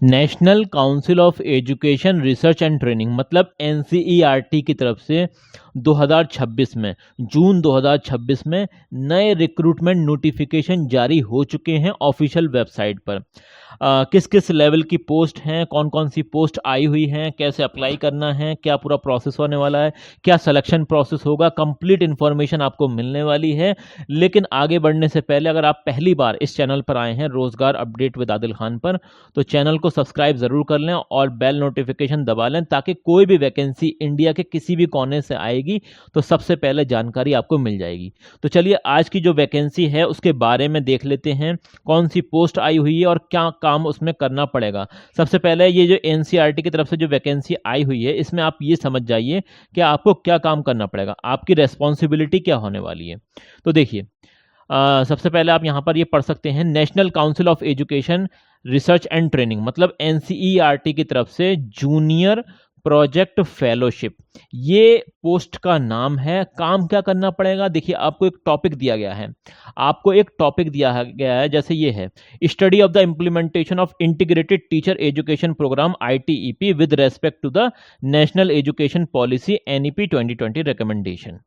National council of education research and training मतलब NCERT की तरफ से 2026 में जून 2026 में नए रिक्रूटमेंट नोटिफिकेशन जारी हो चुके हैं ऑफिशियल वेबसाइट पर। किस किस लेवल की पोस्ट हैं, कौन कौन सी पोस्ट आई हुई हैं, कैसे अप्लाई करना है, क्या पूरा प्रोसेस होने वाला है, क्या सिलेक्शन प्रोसेस होगा, कंप्लीट इन्फॉर्मेशन आपको मिलने वाली है। लेकिन आगे बढ़ने से पहले अगर आप पहली बार इस चैनल पर आए हैं रोज़गार अपडेट विद आदिल खान पर, तो चैनल को सब्सक्राइब ज़रूर कर लें और बेल नोटिफिकेशन दबा लें ताकि कोई भी वैकेंसी इंडिया के किसी भी कोने से आएगी तो सबसे पहले जानकारी आपको मिल जाएगी। तो चलिए आज की जो वैकेंसी है उसके बारे में देख लेते हैं, कौन सी पोस्ट आई हुई है और क्या काम उसमें करना पड़ेगा। सबसे पहले ये जो एनसीईआरटी की तरफ से जो वैकेंसी आई हुई है इसमें आप ये समझ जाइए कि आपको क्या काम करना पड़ेगा, आपकी रेस्पॉन्सिबिलिटी क्या होने वाली है। तो देखिए सबसे पहले आप यहाँ पर ये पढ़ सकते हैं, national council of education research and training मतलब एनसीईआरटी की तरफ से जूनियर प्रोजेक्ट फेलोशिप, ये पोस्ट का नाम है। काम क्या करना पड़ेगा, देखिए आपको एक टॉपिक दिया गया है, जैसे ये है, study of the implementation of Integrated Teacher Education Programme ITEP with respect to the National Education Policy NEP 2020 recommendation.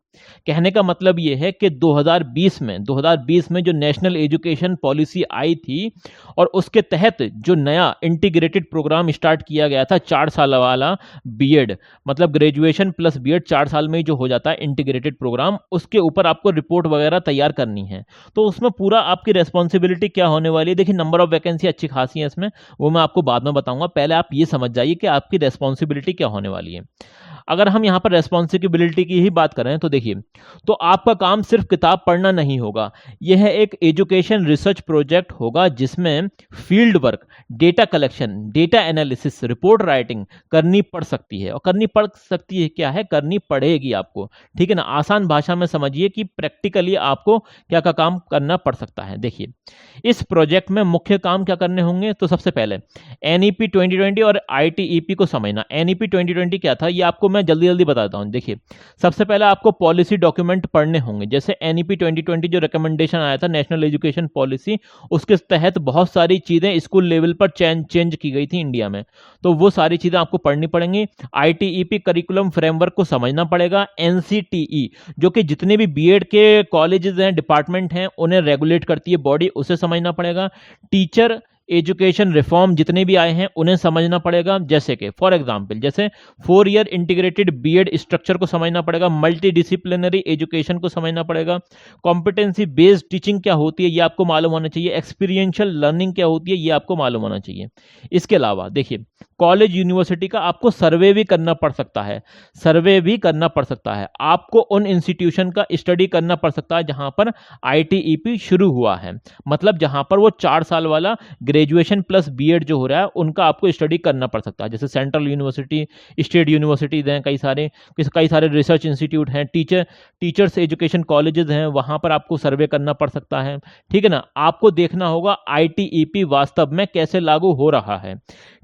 कहने का मतलब ये है कि 2020 में जो नेशनल एजुकेशन पॉलिसी आई थी और उसके तहत जो नया इंटीग्रेटेड प्रोग्राम स्टार्ट किया गया था 4 साल वाला बीएड, मतलब ग्रेजुएशन प्लस बीएड 4 साल में ही जो हो जाता है इंटीग्रेटेड प्रोग्राम, उसके ऊपर आपको रिपोर्ट वगैरह तैयार करनी है। तो उसमें पूरा आपकी रेस्पॉन्सिबिलिटी क्या होने वाली है, देखिए नंबर ऑफ वैकेंसी अच्छी खासी है इसमें, वो मैं आपको बाद में बताऊंगा। पहले आप ये समझ जाइए कि आपकी रेस्पॉन्सिबिलिटी क्या होने वाली है। अगर हम यहाँ पर रेस्पॉन्सिबिलिटी की ही बात करें तो देखिए, तो आपका काम सिर्फ किताब पढ़ना नहीं होगा, यह एक एजुकेशन रिसर्च प्रोजेक्ट होगा जिसमें field work, data collection, data analysis, report writing करनी पड़ सकती है। और करनी पड़ सकती है क्या है, करनी पड़ेगी आपको, ठीक है ना। आसान भाषा में समझिए कि प्रैक्टिकली आपको क्या क्या काम करना पड़ सकता है। देखिए इस प्रोजेक्ट में मुख्य काम क्या करने होंगे, तो सबसे पहले एनईपी 2020 और आईटीईपी को समझना। एनईपी 2020 क्या था ये आपको मैं जल्दी जल्दी बताता हूं। देखिए सबसे पहले आपको पॉलिसी डॉक्यूमेंट पढ़ने होंगे, जैसे एनईपी 2020 जो रिकमेंडेशन आया था नेशनल एजुकेशन पॉलिसी, उसके तहत बहुत सारी चीजें स्कूल लेवल पर चेंज की गई थी इंडिया में, तो वो सारी चीजें आपको पढ़नी पड़ेंगी। आईटीईपी करिकुलम फ्रेमवर्क को समझना पड़ेगा। एनसीटीई जो कि जितने भी बीएड के कॉलेजेस हैं, डिपार्टमेंट हैं, उन्हें रेगुलेट करती है बॉडी, उसे समझना पड़ेगा। टीचर एजुकेशन रिफॉर्म जितने भी आए हैं उन्हें समझना पड़ेगा, जैसे कि फॉर एग्जांपल जैसे 4 ईयर इंटीग्रेटेड बीएड स्ट्रक्चर को समझना पड़ेगा, मल्टी डिसिप्लिनरी एजुकेशन को समझना पड़ेगा, कॉम्पिटेंसी बेस्ड टीचिंग क्या होती है ये आपको मालूम होना चाहिए, एक्सपीरियंशियल लर्निंग क्या होती है ये आपको मालूम होना चाहिए। इसके अलावा देखिए कॉलेज यूनिवर्सिटी का आपको सर्वे भी करना पड़ सकता है, आपको उन इंस्टीट्यूशन का स्टडी करना पड़ सकता है जहां पर आईटीईपी शुरू हुआ है, मतलब जहां पर वो 4 साल वाला ग्रेजुएशन प्लस बीएड जो हो रहा है उनका आपको स्टडी करना पड़ सकता है। जैसे सेंट्रल यूनिवर्सिटी, स्टेट यूनिवर्सिटीज हैं, कई सारे रिसर्च इंस्टीट्यूट हैं, टीचर्स एजुकेशन कॉलेजेस हैं, वहां पर आपको सर्वे करना पड़ सकता है, ठीक है ना। आपको देखना होगा आईटीईपी वास्तव में कैसे लागू हो रहा है,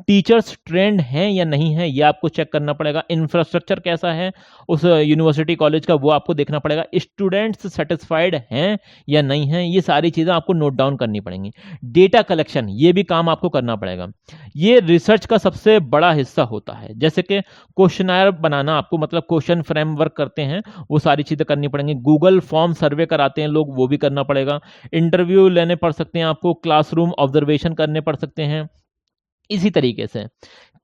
टीचर्स ट्रेंड हैं या नहीं है ये आपको चेक करना पड़ेगा, इंफ्रास्ट्रक्चर कैसा है उस यूनिवर्सिटी कॉलेज का वो आपको देखना पड़ेगा, स्टूडेंट्स सेटिस्फाइड हैं या नहीं हैं, ये सारी चीज़ें आपको नोट डाउन करनी पड़ेंगी। डेटा कलेक्शन ये भी काम आपको करना पड़ेगा, ये रिसर्च का सबसे बड़ा हिस्सा होता है। जैसे कि क्वेश्चनर बनाना, आपको मतलब क्वेश्चन फ्रेमवर्क करते हैं वो सारी चीज़ें करनी पड़ेंगी, गूगल फॉर्म सर्वे कराते हैं लोग वो भी करना पड़ेगा, इंटरव्यू लेने पड़ सकते हैं आपको, क्लासरूम ऑब्जर्वेशन करने पड़ सकते हैं। इसी तरीके से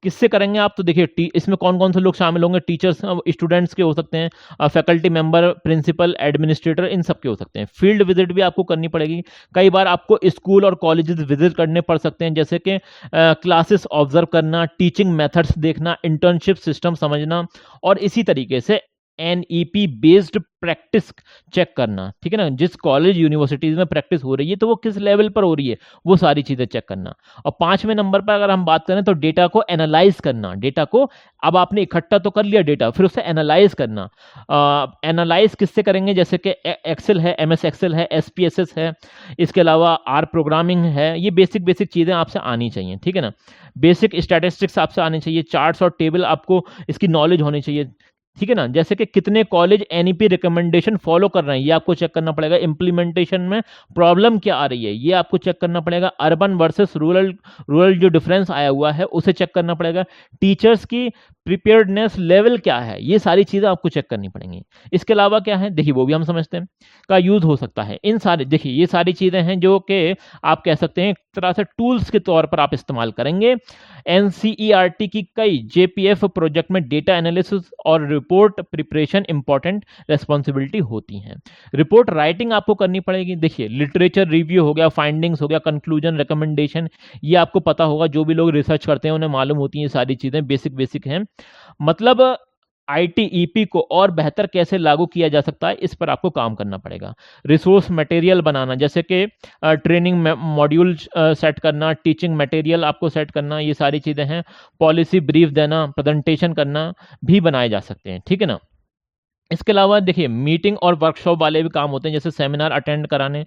किससे करेंगे आप, तो देखिए इसमें कौन कौन से लोग शामिल होंगे, टीचर्स स्टूडेंट्स के हो सकते हैं, फैकल्टी मेंबर, प्रिंसिपल, एडमिनिस्ट्रेटर, इन सब के हो सकते हैं। फील्ड विजिट भी आपको करनी पड़ेगी, कई बार आपको स्कूल और कॉलेजेस विजिट करने पड़ सकते हैं, जैसे कि क्लासेस ऑब्जर्व करना, टीचिंग मेथड्स देखना, इंटर्नशिप सिस्टम समझना, और इसी तरीके से एनईपी बेस्ड प्रैक्टिस चेक करना, ठीक है ना। जिस कॉलेज यूनिवर्सिटीज में प्रैक्टिस हो रही है तो वो किस लेवल पर हो रही है वो सारी चीजें चेक करना। और 5वें नंबर पर अगर हम बात करें तो डेटा को एनालाइज करना, डेटा को अब आपने इकट्ठा तो कर लिया डेटा, फिर उसे एनालाइज करना। एनालाइज किससे करेंगे, जैसे कि एक्सेल है, एमएस एक्सेल है, एसपीएसएस है, इसके अलावा आर प्रोग्रामिंग है, ये बेसिक चीजें आपसे आनी चाहिए, ठीक है ना। बेसिक स्टैटिस्टिक्स आपसे आनी चाहिए, चार्ट्स और टेबल आपको इसकी नॉलेज होनी चाहिए, ठीक है ना, जैसे कि कितने कॉलेज एनईपी रिकमेंडेशन फॉलो कर रहे हैं, ये आपको चेक करना पड़ेगा। इम्प्लीमेंटेशन में प्रॉब्लम क्या आ रही है, ये आपको चेक करना पड़ेगा। अर्बन वर्सेस रूरल रूरल जो डिफरेंस आया हुआ है उसे चेक करना पड़ेगा। टीचर्स की प्रिपेयर्डनेस लेवल क्या है, ये सारी चीज़ें आपको चेक करनी पड़ेंगी। इसके अलावा क्या है, देखिए वो भी हम समझते हैं का यूज़ हो सकता है। इन सारे देखिए ये सारी चीज़ें हैं जो कि आप कह सकते हैं एक तरह से टूल्स के तौर पर आप इस्तेमाल करेंगे। एनसीईआरटी की कई जेपीएफ प्रोजेक्ट में डेटा एनालिसिस और रिपोर्ट प्रिपरेशन इंपॉर्टेंट रेस्पॉन्सिबिलिटी होती हैं। रिपोर्ट राइटिंग आपको करनी पड़ेगी। देखिए लिटरेचर रिव्यू हो गया, फाइंडिंग्स हो गया, कंक्लूजन, रिकमेंडेशन, ये आपको पता होगा। जो भी लोग रिसर्च करते हैं उन्हें मालूम होती हैं ये सारी चीज़ें, बेसिक बेसिक हैं। मतलब आईटीईपी को और बेहतर कैसे लागू किया जा सकता है, इस पर आपको काम करना पड़ेगा। रिसोर्स मटेरियल बनाना, जैसे कि ट्रेनिंग मॉड्यूल सेट करना, टीचिंग मटेरियल आपको सेट करना, ये सारी चीज़ें हैं। पॉलिसी ब्रीफ देना, प्रेजेंटेशन करना भी बनाए जा सकते हैं, ठीक है ना। इसके अलावा देखिए मीटिंग और वर्कशॉप वाले भी काम होते हैं, जैसे सेमिनार अटेंड कराने,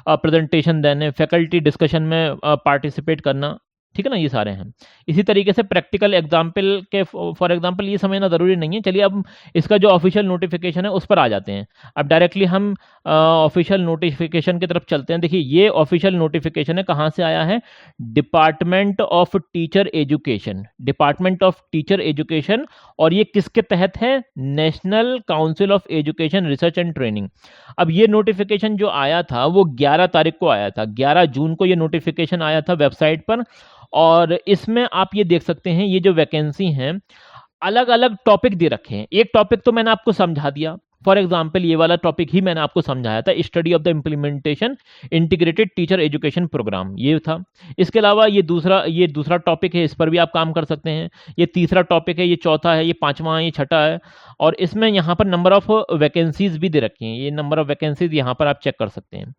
प्रेजेंटेशन देने, फैकल्टी डिस्कशन में पार्टिसिपेट करना, ठीक है ना, ये सारे हैं। इसी तरीके से प्रैक्टिकल एग्जाम्पल के फॉर एग्जांपल ये समझना ज़रूरी नहीं है। चलिए अब इसका जो ऑफिशियल नोटिफिकेशन है उस पर आ जाते हैं। अब डायरेक्टली हम ऑफिशियल नोटिफिकेशन की तरफ चलते हैं। देखिए ये ऑफिशियल नोटिफिकेशन है, कहाँ से आया है, department of teacher education, department of teacher education. और ये किसके तहत है, national council of education research and training. अब ये नोटिफिकेशन जो आया था वो 11 तारीख को आया था, 11 जून को ये नोटिफिकेशन आया था वेबसाइट पर। और इसमें आप ये देख सकते हैं ये जो वैकेंसी हैं अलग अलग टॉपिक दे रखे हैं। एक टॉपिक तो मैंने आपको समझा दिया, फॉर एग्जाम्पल ये वाला टॉपिक ही मैंने आपको समझाया था, study of the implementation Integrated Teacher Education Programme, ये था। इसके अलावा ये दूसरा टॉपिक है, इस पर भी आप काम कर सकते हैं। ये तीसरा टॉपिक है, ये चौथा है, ये पांचवा है, ये छठा है। और इसमें यहाँ पर नंबर ऑफ वैकेंसीज भी दे रखी हैं, ये नंबर ऑफ वैकेंसीज यहाँ पर आप चेक कर सकते हैं।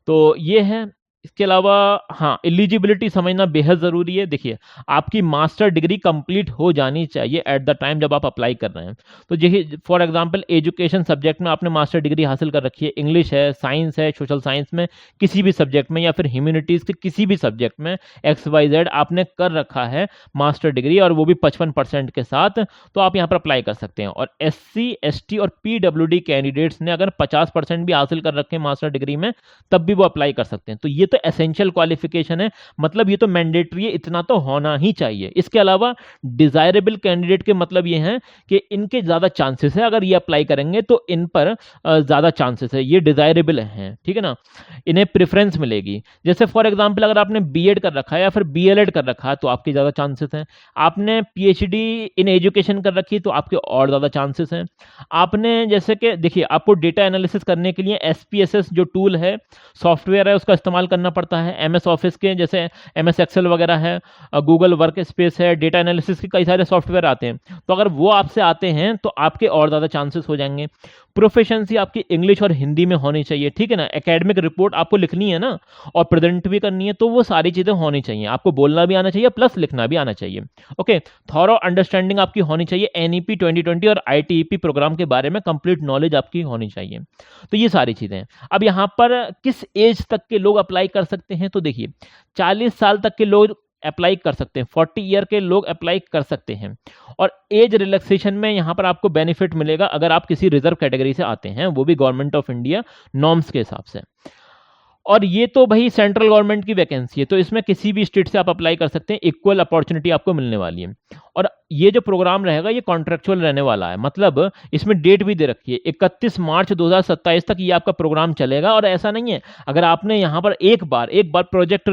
तो ये है। इसके अलावा हाँ, एलिजिबिलिटी समझना बेहद ज़रूरी है। देखिए आपकी मास्टर डिग्री कंप्लीट हो जानी चाहिए एट द टाइम जब आप अप्लाई कर रहे हैं। तो देखिए फॉर एग्जांपल एजुकेशन सब्जेक्ट में आपने मास्टर डिग्री हासिल कर रखी है, इंग्लिश है, साइंस है, सोशल साइंस में किसी भी सब्जेक्ट में, या फिर ह्यूमैनिटीज़ के किसी भी सब्जेक्ट में XYZ आपने कर रखा है मास्टर डिग्री, और वो भी 55% के साथ, तो आप यहाँ पर अप्लाई कर सकते हैं। और SC ST और PWD कैंडिडेट्स ने अगर 50% भी हासिल कर रखे हैं मास्टर डिग्री में, तब भी वो अप्लाई कर सकते हैं। तो ये तो एसेंशियल क्वालिफिकेशन है, मतलब ये तो मैंडेटरी है, इतना तो होना ही चाहिए। इसके अलावा डिजायरेबल कैंडिडेट के मतलब ये हैं कि इनके ज़्यादा चांसेस है, अगर ये अप्लाई करेंगे तो इन पर ज़्यादा चांसेस है, ये डिजायरेबल हैं, ठीक है ना, इन्हें प्रेफरेंस मिलेगी। जैसे फॉर एग्जांपल अगर आपने बीएड कर रखा है या फिर BLED कर रखा है तो आपके ज़्यादा चांसेस हैं। आपने PhD इन एजुकेशन कर रखी है तो आपके और ज़्यादा चांसेस हैं। आपने जैसे कि देखिए आपको डेटा एनालिसिस करने के लिए SPSS जो टूल है, सॉफ्टवेयर है, उसका इस्तेमाल करना पड़ता है। MS ऑफिस के जैसे MS एक्सेल वगैरह है, गूगल वर्क स्पेस है, डेटा एनालिसिस के कई सारे सॉफ्टवेयर आते हैं। तो अगर वो आपसे आते हैं तो आपके और ज़्यादा चांसेस हो जाएंगे। प्रोफिशिएंसी आपकी इंग्लिश और हिंदी में होनी चाहिए, ठीक है ना। एकेडमिक रिपोर्ट आपको लिखनी है ना, और प्रेजेंट भी करनी है, तो वो सारी चीज़ें होनी चाहिए। आपको बोलना भी आना चाहिए प्लस लिखना भी आना चाहिए। ओके, थॉरो अंडरस्टैंडिंग आपकी होनी चाहिए NEP 2020 और ITEP प्रोग्राम के बारे में कंप्लीट नॉलेज आपकी होनी चाहिए। तो ये सारी चीज़ें हैं। अब यहाँ पर किस एज तक के लोग अप्लाई कर सकते हैं, तो देखिए 40 साल तक के लोग अप्लाई कर सकते हैं, 40 ईयर के लोग अप्लाई कर सकते हैं। और एज रिलैक्सेशन में यहाँ पर आपको बेनिफिट मिलेगा अगर आप किसी रिजर्व कैटेगरी से आते हैं, वो भी गवर्नमेंट ऑफ इंडिया नॉर्म्स के हिसाब से। और ये तो भाई सेंट्रल गवर्नमेंट की वैकेंसी है, तो इसमें किसी भी स्टेट से आप अप्लाई कर सकते हैं, इक्वल अपॉर्चुनिटी आपको मिलने वाली है। और ये जो प्रोग्राम रहेगा ये कॉन्ट्रेक्चुअल रहने वाला है, मतलब इसमें डेट भी दे रखी है 31 मार्च 2027 तक ये आपका प्रोग्राम चलेगा। और ऐसा नहीं है, अगर आपने यहाँ पर एक बार प्रोजेक्ट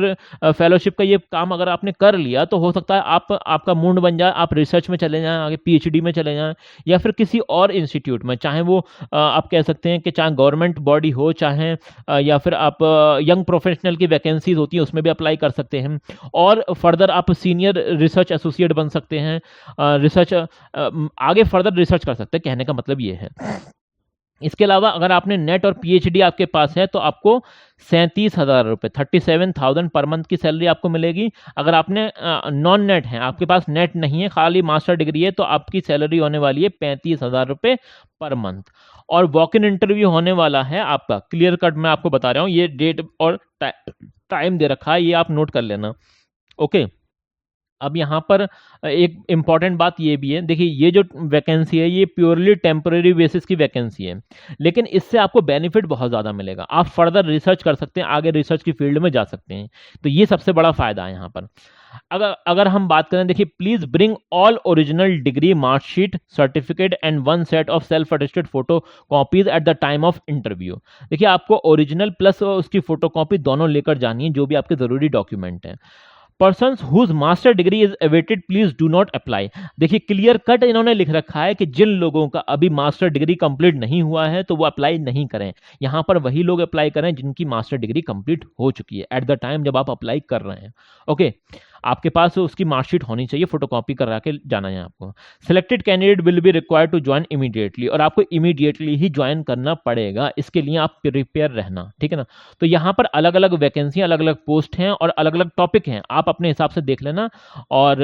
फेलोशिप का ये काम अगर आपने कर लिया तो हो सकता है आपका मूड बन जाए, आप रिसर्च में चले जाएं, आगे PhD में चले जाएं, या फिर किसी और इंस्टीट्यूट में, चाहे वो आप कह सकते हैं कि चाहे गवर्नमेंट बॉडी हो, चाहे या फिर आप यंग प्रोफेशनल की वैकेंसीज होती है उसमें भी अप्लाई कर सकते हैं। और फर्दर आप सीनियर रिसर्च एसोसिएट बन सकते हैं, रिसर्च आगे फर्दर रिसर्च कर सकते हैं, कहने का मतलब ये है। इसके अलावा अगर आपने नेट और PhD आपके पास है तो आपको 37,000 रुपये 37,000 पर मंथ की सैलरी आपको मिलेगी। अगर आपने नॉन नेट है, आपके पास नेट नहीं है, खाली मास्टर डिग्री है, तो आपकी सैलरी होने वाली है 35,000 रुपये पर मंथ। और वॉक इन इंटरव्यू होने वाला है आपका, क्लियर कट मैं आपको बता रहा हूँ, ये डेट और टाइम दे रखा है, ये आप नोट कर लेना। ओके, अब यहाँ पर एक इम्पॉर्टेंट बात ये भी है, देखिए ये जो वैकेंसी है ये प्योरली टेम्परेरी बेसिस की वैकेंसी है, लेकिन इससे आपको बेनिफिट बहुत ज़्यादा मिलेगा। आप फर्दर रिसर्च कर सकते हैं, आगे रिसर्च की फील्ड में जा सकते हैं, तो ये सबसे बड़ा फ़ायदा है यहाँ पर। अगर अगर हम बात करें, देखिए please bring all original degree marksheet certificate and one set of self attested photo copies at the time of interview. देखिए आपको ओरिजिनल प्लस उसकी फोटो कॉपी दोनों लेकर जानी है, जो भी आपके ज़रूरी डॉक्यूमेंट हैं। Persons whose master degree is awaited please do not apply. देखिए क्लियर कट इन्होंने लिख रखा है कि जिन लोगों का अभी मास्टर डिग्री कंप्लीट नहीं हुआ है तो वो अप्लाई नहीं करें। यहां पर वही लोग अप्लाई करें जिनकी मास्टर डिग्री कंप्लीट हो चुकी है एट द टाइम जब आप अप्लाई कर रहे हैं। ओके, आपके पास उसकी मार्कशीट होनी चाहिए, फोटोकॉपी करा के जाना है आपको। Selected candidate will be required to join immediately, और आपको इमीडिएटली ही ज्वाइन करना पड़ेगा, इसके लिए आप प्रिपेयर रहना, ठीक है ना। तो यहाँ पर अलग अलग वैकेंसी, अलग अलग पोस्ट हैं और अलग अलग टॉपिक हैं, आप अपने हिसाब से देख लेना। और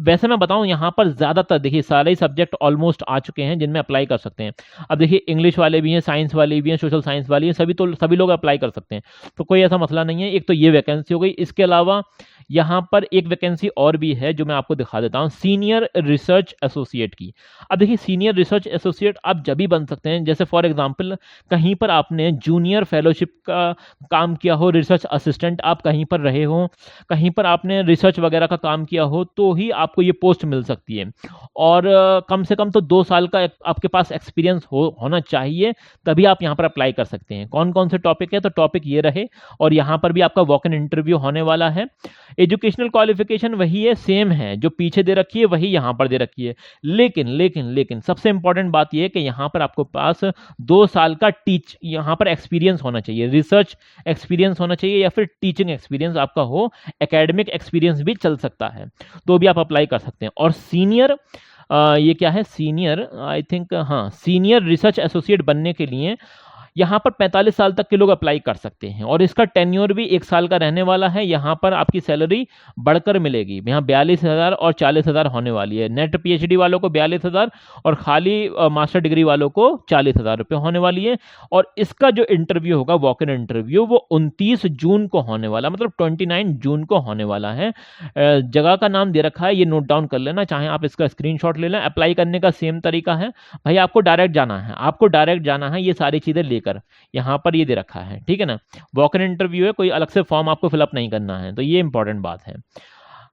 वैसे मैं बताऊँ यहाँ पर ज़्यादातर देखिए सारे ही सब्जेक्ट ऑलमोस्ट आ चुके हैं जिनमें अप्लाई कर सकते हैं। अब देखिए इंग्लिश वाले भी हैं, साइंस वाले भी हैं, सोशल साइंस वाली हैं, सभी लोग अप्लाई कर सकते हैं, तो कोई ऐसा मसला नहीं है। एक तो ये वैकेंसी हो गई, इसके अलावा यहाँ पर एक वैकेंसी और भी है जो मैं आपको दिखा देता हूँ, सीनियर रिसर्च एसोसिएट की। अब देखिए सीनियर रिसर्च एसोसिएट आप जब भी बन सकते हैं, जैसे फॉर एग्जांपल कहीं पर आपने जूनियर फेलोशिप का काम किया हो, रिसर्च असिस्टेंट आप कहीं पर रहे हो, कहीं पर आपने रिसर्च वगैरह का काम किया हो, तो ही आपको ये पोस्ट मिल सकती है। और कम से कम तो 2 साल का आपके पास एक्सपीरियंस होना चाहिए, तभी आप यहाँ पर अप्लाई कर सकते हैं। कौन कौन से टॉपिक है, तो टॉपिक ये रहे, और यहाँ पर भी आपका वॉक इन इंटरव्यू होने वाला है। एजुकेशनल क्वालिफिकेशन वही है, सेम है, जो पीछे दे रखी है वही यहाँ पर दे रखी है। लेकिन लेकिन लेकिन सबसे इंपॉर्टेंट बात यह है कि यहाँ पर आपको पास 2 साल का यहाँ पर एक्सपीरियंस होना चाहिए, रिसर्च एक्सपीरियंस होना चाहिए, या फिर टीचिंग एक्सपीरियंस आपका हो, एकेडमिक एक्सपीरियंस भी चल सकता है, तो भी आप अप्लाई कर सकते हैं। और सीनियर ये क्या है, सीनियर आई थिंक, हाँ, सीनियर रिसर्च एसोसिएट बनने के लिए यहाँ पर 45 साल तक के लोग अप्लाई कर सकते हैं, और इसका टेन्योर भी 1 साल का रहने वाला है। यहाँ पर आपकी सैलरी बढ़कर मिलेगी, यहाँ 42,000 और 40,000 होने वाली है। नेट पीएचडी वालों को 42,000 और खाली मास्टर डिग्री वालों को 40,000 रुपये होने वाली है। और इसका जो इंटरव्यू होगा, वॉक इन इंटरव्यू, वो 29 जून को होने वाला, मतलब 29 जून को होने वाला है। जगह का नाम दे रखा है, ये नोट डाउन कर लेना, चाहे आप इसका स्क्रीनशॉट ले लें। अप्लाई करने का सेम तरीका है भाई, आपको डायरेक्ट जाना है, ये सारी चीज़ें लेकर यहाँ पर ये दे रखा है, ठीक है ना। वॉक इन इंटरव्यू है, कोई अलग से फॉर्म आपको फिलअप नहीं करना है, तो ये इंपॉर्टेंट बात है।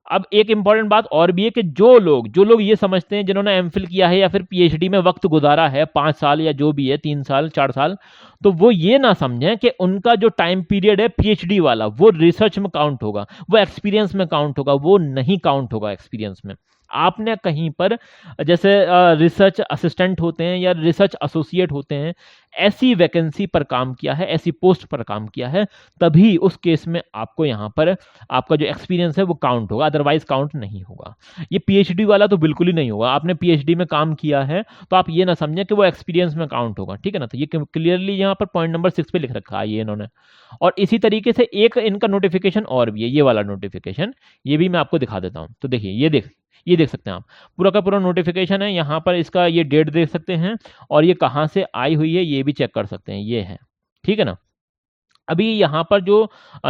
अब एक इंपॉर्टेंट बात और भी है कि जो लोग ये समझते हैं, जिन्होंने एमफिल किया है या फिर पीएचडी में वक्त गुजारा है 5 साल या जो भी है, 3 साल 4 साल, तो वो ये ना समझें कि उनका जो टाइम पीरियड है पीएचडी वाला वो रिसर्च में काउंट होगा, वो एक्सपीरियंस में काउंट होगा, वो नहीं काउंट होगा एक्सपीरियंस में। आपने कहीं पर जैसे रिसर्च असिस्टेंट होते हैं या रिसर्च एसोसिएट होते हैं, ऐसी वैकेंसी पर काम किया है, ऐसी पोस्ट पर काम किया है, तभी उस केस में आपको यहाँ पर आपका जो एक्सपीरियंस है वो काउंट होगा, अदरवाइज काउंट नहीं होगा। ये पीएचडी वाला तो बिल्कुल ही नहीं होगा। आपने पीएचडी में काम किया है तो आप ये ना समझें कि वो एक्सपीरियंस में काउंट होगा, ठीक है ना। तो ये क्लियरली यहाँ पर पॉइंट नंबर 6 पे लिख रखा है ये इन्होंने। और इसी तरीके से एक इनका नोटिफिकेशन और भी है, ये वाला नोटिफिकेशन, ये भी मैं आपको दिखा देता हूँ। तो देखिए ये देख सकते हैं आप, पूरा का पूरा नोटिफिकेशन है। यहाँ पर इसका ये डेट देख सकते हैं, और ये कहाँ से आई हुई है ये भी चेक कर सकते हैं, ये है, ठीक है ना। अभी यहाँ पर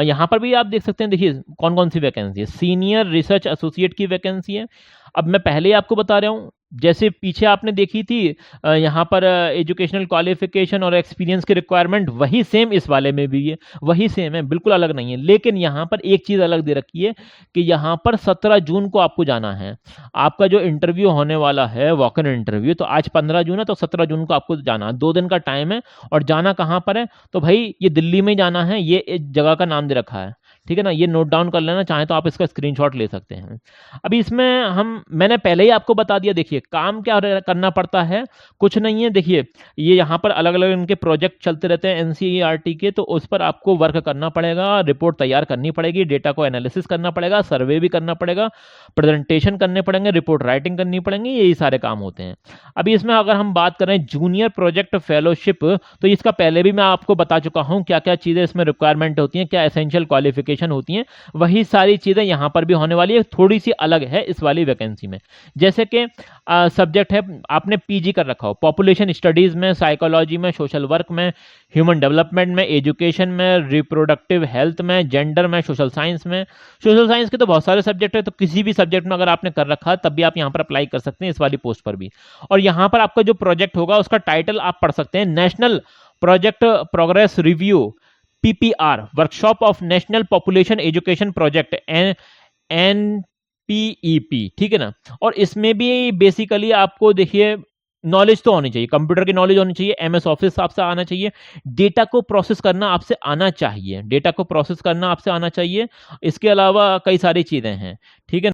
यहाँ पर भी आप देख सकते हैं, देखिए कौन कौन सी वैकेंसी है। सीनियर रिसर्च एसोसिएट की वैकेंसी है। अब मैं पहले ही आपको बता रहा हूँ, जैसे पीछे आपने देखी थी यहाँ पर एजुकेशनल क्वालिफिकेशन और एक्सपीरियंस की रिक्वायरमेंट, वही सेम इस वाले में भी है, वही सेम है, बिल्कुल अलग नहीं है। लेकिन यहाँ पर एक चीज़ अलग दे रखी है कि यहाँ पर 17 जून को आपको जाना है। आपका जो इंटरव्यू होने वाला है, वॉक इन इंटरव्यू, तो आज 15 जून है, तो 17 जून को आपको जाना है। 2 दिन का टाइम है। और जाना कहाँ पर है, तो भाई ये दिल्ली में जाना है, ये एक जगह का नाम दे रखा है, ठीक है ना। ये नोट डाउन कर लेना, चाहे तो आप इसका स्क्रीनशॉट ले सकते हैं। अभी इसमें मैंने पहले ही आपको बता दिया, देखिए काम क्या करना पड़ता है, कुछ नहीं है। देखिए ये यहाँ पर अलग अलग इनके प्रोजेक्ट चलते रहते हैं एनसीईआरटी के, तो उस पर आपको वर्क करना पड़ेगा, रिपोर्ट तैयार करनी पड़ेगी, डेटा को एनालिसिस करना पड़ेगा, सर्वे भी करना पड़ेगा, प्रेजेंटेशन करने पड़ेंगे, रिपोर्ट राइटिंग करनी पड़ेंगी, यही सारे काम होते हैं। अभी इसमें अगर हम बात करें जूनियर प्रोजेक्ट फेलोशिप, तो इसका पहले भी मैं आपको बता चुका हूँ क्या क्या चीज़ें इसमें रिक्वायरमेंट होती हैं, क्या एसेंशियल क्वालिफिकेशन एप्लीकेशन होती हैं, वही सारी चीज़ें यहाँ पर भी होने वाली है, थोड़ी सी अलग है इस वाली वैकेंसी में। जैसे कि सब्जेक्ट है, आपने पीजी कर रखा हो पॉपुलेशन स्टडीज़ में, साइकोलॉजी में, सोशल वर्क में, ह्यूमन डेवलपमेंट में, एजुकेशन में, रिप्रोडक्टिव हेल्थ में, जेंडर में, सोशल साइंस में। सोशल साइंस के तो बहुत सारे सब्जेक्ट है, तो किसी भी सब्जेक्ट में अगर आपने कर रखा है तब भी आप यहाँ पर अप्लाई कर सकते हैं इस वाली पोस्ट पर भी। और यहाँ पर आपका जो प्रोजेक्ट होगा उसका टाइटल आप पढ़ सकते हैं, national project progress review PPR, workshop of national population education project NPEP, ठीक है ना। और इसमें भी बेसिकली आपको देखिए नॉलेज तो होनी चाहिए, कंप्यूटर की नॉलेज होनी चाहिए, MS ऑफिस आपसे आना चाहिए, डेटा को प्रोसेस करना आपसे आना चाहिए, डेटा को प्रोसेस करना आपसे आना चाहिए। इसके अलावा कई सारी चीज़ें हैं, ठीक है।